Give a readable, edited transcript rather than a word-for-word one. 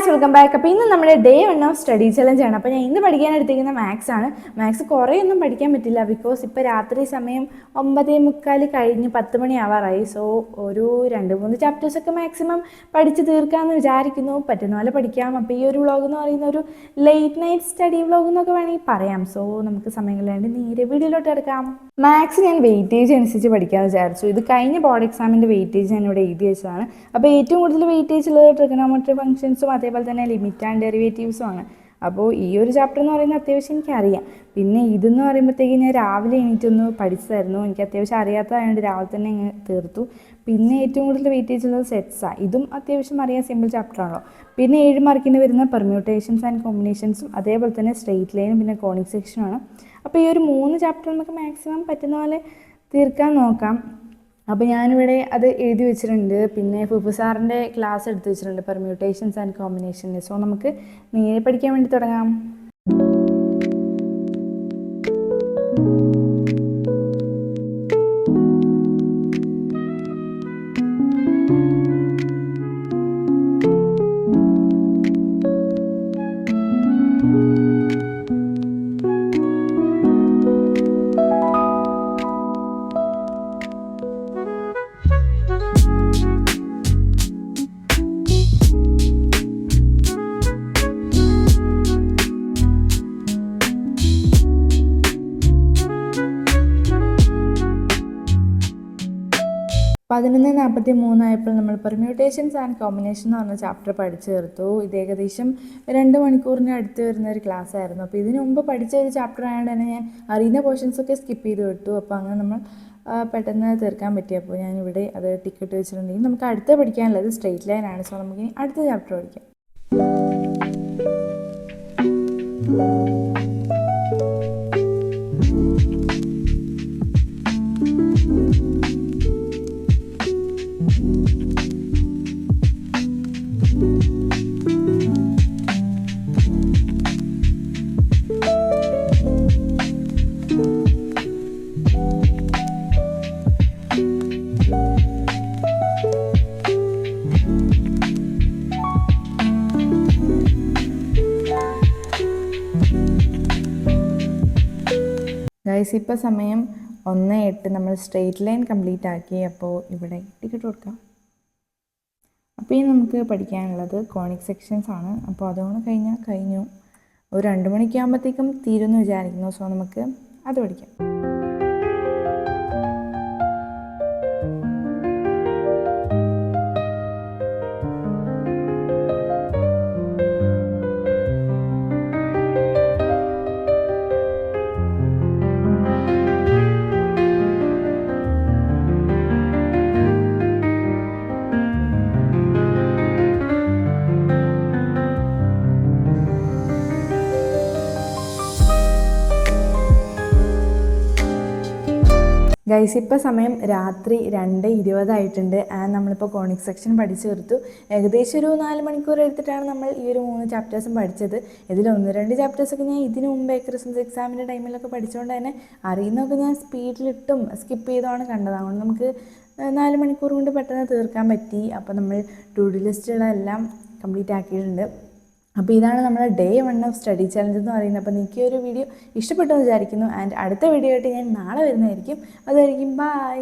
Guys, welcome back. അപ്പോൾ ഇന്ന് നമ്മുടെ ഡേ 1 ഓഫ് സ്റ്റഡി ചലഞ്ച് ആണ്. അപ്പോൾ ഞാൻ ഇന്ന് പഠിക്കാൻ എടുത്തിരിക്കുന്ന മാത്സ് ആണ്. മാത്സ് കുറേ ഒന്നും പഠിക്കാൻ പറ്റില്ല, ബിക്കോസ് ഇപ്പോൾ രാത്രി സമയം 9:45 കഴിഞ്ഞ് 10 മണി ആവാറായി. സോ ഒരു 2-3 ചാപ്റ്റേഴ്സൊക്കെ മാക്സിമം പഠിച്ച് തീർക്കാമെന്ന് വിചാരിക്കുന്നു. പറ്റുന്ന പോലെ പഠിക്കാം. അപ്പോൾ ഈ ഒരു വ്ളോഗ് എന്ന് പറയുന്ന ഒരു ലേറ്റ് നൈറ്റ് സ്റ്റഡി വ്ളോഗ് എന്നൊക്കെ വേണമെങ്കിൽ പറയാം. സോ നമുക്ക് സമയം കളയാണ്ട് നേരെ വീഡിയോയിലോട്ട് എടുക്കാം. മാത്സ് ഞാൻ വെയിറ്റേജ് അനുസരിച്ച് പഠിക്കാമെന്ന് വിചാരിച്ചു. ഇത് കഴിഞ്ഞ ബോർഡ് എക്സാമിൻ്റെ വെയിറ്റേജ് ഞാൻ ഇവിടെ എഴുതി വെച്ചതാണ്. അപ്പോൾ ഏറ്റവും കൂടുതൽ വെയിറ്റേജ് ഉള്ളത് ട്രിഗണോമെട്രി ഫംഗ്ഷൻസും അതേപോലെ തന്നെ ലിമിറ്റ് ആൻഡ് ഡെറിവേറ്റീവ്സും ആണ്. അപ്പോൾ ഈ ഒരു ചാപ്റ്റർ എന്ന് പറയുന്നത് അത്യാവശ്യം എനിക്കറിയാം. പിന്നെ ഇതെന്ന് പറയുമ്പോഴത്തേക്ക് ഞാൻ രാവിലെ എണീറ്റൊന്ന് പഠിച്ചതായിരുന്നു. എനിക്ക് അത്യാവശ്യം അറിയാത്തതായതുകൊണ്ട് രാവിലെ തന്നെ അങ്ങ് തീർത്തു. പിന്നെ ഏറ്റവും കൂടുതൽ വെയിറ്റേജ് ഉള്ളത് സെറ്റ്സാണ്. ഇതും അത്യാവശ്യം അറിയാൻ സിമ്പിൾ ചാപ്റ്ററാണല്ലോ. പിന്നെ 7 മാർക്കിന് വരുന്ന പെർമ്യൂട്ടേഷൻസ് ആൻഡ് കോമ്പിനേഷൻസും അതേപോലെ തന്നെ സ്ട്രെയിറ്റ് ലൈനും പിന്നെ കോണിക് സെക്ഷനുമാണ്. അപ്പോൾ ഈ ഒരു 3 ചാപ്റ്റർ നമുക്ക് മാക്സിമം പറ്റുന്ന പോലെ തീർക്കാൻ നോക്കാം. അപ്പോൾ ഞാനിവിടെ അത് എഴുതി വെച്ചിട്ടുണ്ട്. പിന്നെ ഫുഫു സാറിൻ്റെ ക്ലാസ് എടുത്ത് വെച്ചിട്ടുണ്ട്, പെർമ്യൂട്ടേഷൻസ് ആൻഡ് കോമ്പിനേഷൻസ്. സോ നമുക്ക് നേരെ പഠിക്കാൻ വേണ്ടി തുടങ്ങാം. പതിനൊന്ന് 43 ആയപ്പോൾ നമ്മൾ പെർമ്യൂട്ടേഷൻസ് ആൻഡ് കോമ്പിനേഷൻ എന്ന് പറഞ്ഞ ചാപ്റ്റർ പഠിച്ചു തീർത്തു. ഇത് ഏകദേശം 2 മണിക്കൂറിന് അടുത്ത് വരുന്ന ഒരു ക്ലാസ് ആയിരുന്നു. അപ്പോൾ ഇതിനു മുമ്പ് പഠിച്ച ഒരു ചാപ്റ്റർ ആയതുകൊണ്ട് തന്നെ ഞാൻ അറിയുന്ന പോർഷൻസൊക്കെ സ്കിപ്പ് ചെയ്ത് വിട്ടു. അപ്പോൾ അങ്ങനെ നമ്മൾ പെട്ടെന്ന് തീർക്കാൻ പറ്റി. അപ്പോൾ ഞാനിവിടെ അത് ടിക്കറ്റ് വെച്ചിട്ടുണ്ടെങ്കിൽ നമുക്ക് അടുത്ത് പഠിക്കാനുള്ളത് സ്ട്രെയിറ്റ് ലൈൻ ആണ്. സോ നമുക്ക് ഇനി അടുത്ത ചാപ്റ്റർ പഠിക്കാം. ഗൈസ്, ഇപ്പോൾ സമയം 1:08. നമ്മൾ സ്ട്രെയിറ്റ് ലൈൻ കംപ്ലീറ്റ് ആക്കി. അപ്പോൾ ഇവിടെ ടിക്കറ്റ് കൊടുക്കാം. അപ്പോൾ ഇനി നമുക്ക് പഠിക്കാനുള്ളത് കോണിക് സെക്ഷൻസ് ആണ്. അപ്പോൾ അതുകൊണ്ട് കഴിഞ്ഞു. ഒരു 2 മണിക്ക് ആകുമ്പോഴത്തേക്കും തീരുമെന്ന് വിചാരിക്കുന്നു. സോ നമുക്ക് അത് പഠിക്കാം. ഗൈസ്, ഇപ്പോൾ സമയം രാത്രി 2:20 ആയിട്ടുണ്ട്. നമ്മളിപ്പോൾ കോണിക് സെക്ഷൻ പഠിച്ചു തീർത്തു. ഏകദേശം ഒരു 4 മണിക്കൂർ എടുത്തിട്ടാണ് നമ്മൾ ഈ ഒരു 3 ചാപ്റ്റേഴ്സും പഠിച്ചത്. ഇതിൽ 1-2 ചാപ്റ്റേഴ്സൊക്കെ ഞാൻ ഇതിനു മുമ്പ് ക്രിസ്മസ് എക്സാമിൻ്റെ ടൈമിലൊക്കെ പഠിച്ചുകൊണ്ട് തന്നെ അറിയുന്നതൊക്കെ ഞാൻ സ്പീഡിലിട്ടും സ്കിപ്പ് ചെയ്തുമാണ് കണ്ടത്. അതുകൊണ്ട് നമുക്ക് 4 മണിക്കൂർ കൊണ്ട് പെട്ടെന്ന് തീർക്കാൻ പറ്റി. അപ്പോൾ നമ്മൾ ടു ഡു ലിസ്റ്റുകളെല്ലാം കംപ്ലീറ്റ് ആക്കിയിട്ടുണ്ട്. അപ്പോൾ ഇതാണ് നമ്മുടെ ഡേ 1 ഓഫ് സ്റ്റഡി ചലഞ്ച് എന്ന് പറയുന്നത്. അപ്പോൾ നിങ്ങൾക്ക് ഈ ഒരു വീഡിയോ ഇഷ്ടപ്പെട്ടു എന്ന് വിചാരിക്കുന്നു. ആൻഡ് അടുത്ത വീഡിയോ ആയിട്ട് ഞാൻ നാളെ വരുന്നതായിരിക്കും. അതായിരിക്കും ബൈ.